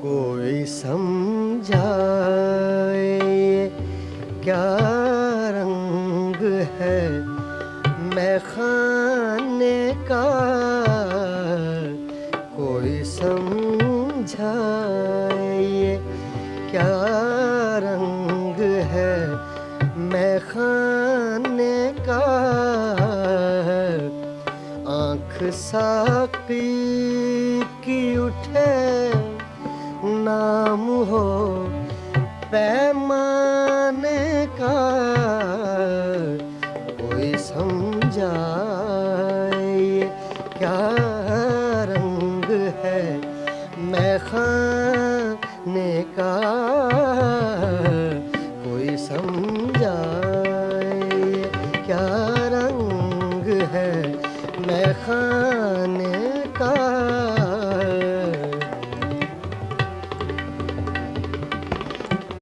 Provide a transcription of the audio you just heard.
कोई समझाए ये क्या रंग है मैखाने का। कोई समझाए ये क्या रंग है मैखाने का। आँख साक़ी की उठे नाम हो पैमाने का। कोई समझाए ये क्या रंग है मैखाने का।